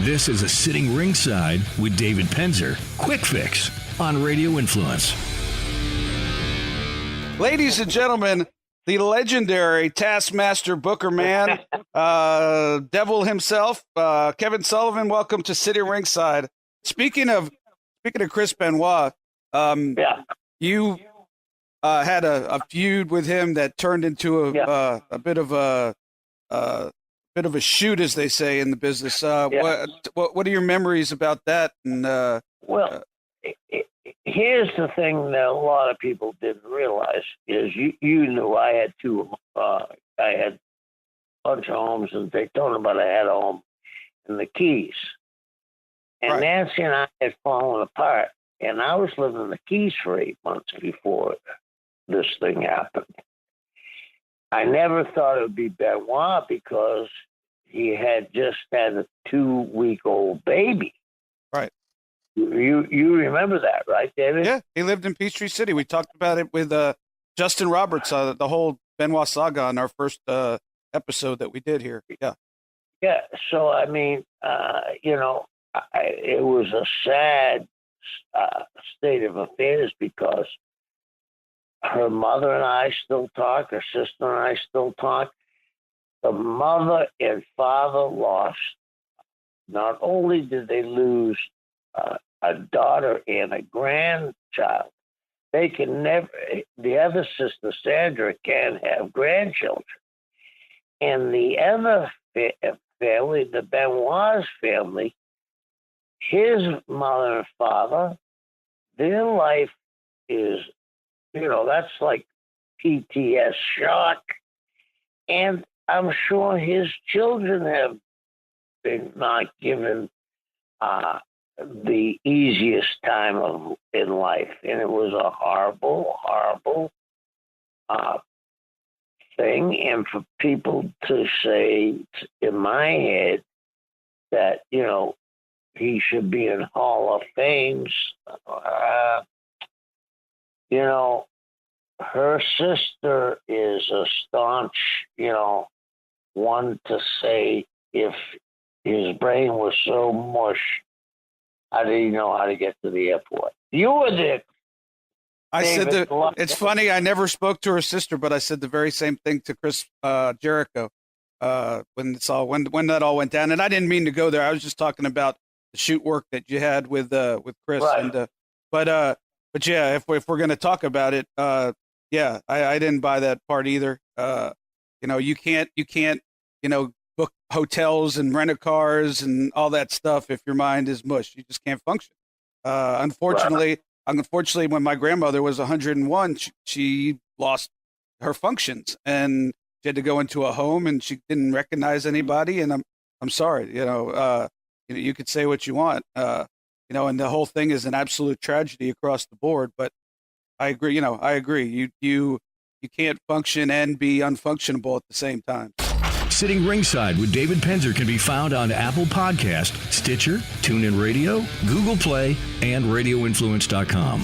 This is a Sitting Ringside with David Penzer. Quick Fix on Radio Influence. Ladies and gentlemen, the legendary Taskmaster Booker man, Devil himself, Kevin Sullivan. Welcome to Sitting Ringside. Speaking of Chris Benoit, you had a feud with him that turned into a bit of a shoot, as they say in the business. What are your memories about that? And here's the thing that a lot of people didn't realize is you knew I had I had a bunch of homes in Daytona, but I had a home in the Keys. And Right. Nancy and I had fallen apart, and I was living in the Keys for 8 months before this thing happened. I never thought it would be Benoit because he had just had a 2-week-old baby. Right. You remember that, right, David? Yeah, he lived in Peachtree City. We talked about it with Justin Roberts, the whole Benoit saga on our first episode that we did here. Yeah. Yeah. So, I mean, it was a sad state of affairs because her mother and I still talk, her sister and I still talk. The mother and father lost. Not only did they lose a daughter and a grandchild, they can never, the other sister, Sandra, can't have grandchildren. And the other family, the Benoit's family, his mother and father, their life is, that's like PTS shock. And I'm sure his children have been not given the easiest time in life. And it was a horrible, horrible thing. And for people to say in my head that, he should be in Hall of Fames, her sister is a staunch, one to say if his brain was so mush, how did he know how to get to the airport? You were there. I said it's funny. I never spoke to her sister, but I said the very same thing to Chris Jericho when that all went down. And I didn't mean to go there. I was just talking about the shoot work that you had with Chris. Right. And but yeah, if we're going to talk about it, I didn't buy that part either. You can't book hotels and rent a cars and all that stuff if your mind is mush. You just can't function. Unfortunately, when my grandmother was 101, she lost her functions and she had to go into a home and she didn't recognize anybody. And I'm sorry, you could say what you want, and the whole thing is an absolute tragedy across the board. But I agree. I agree. You can't function and be unfunctionable at the same time. Sitting Ringside with David Penzer can be found on Apple Podcast, Stitcher, TuneIn Radio, Google Play, and RadioInfluence.com.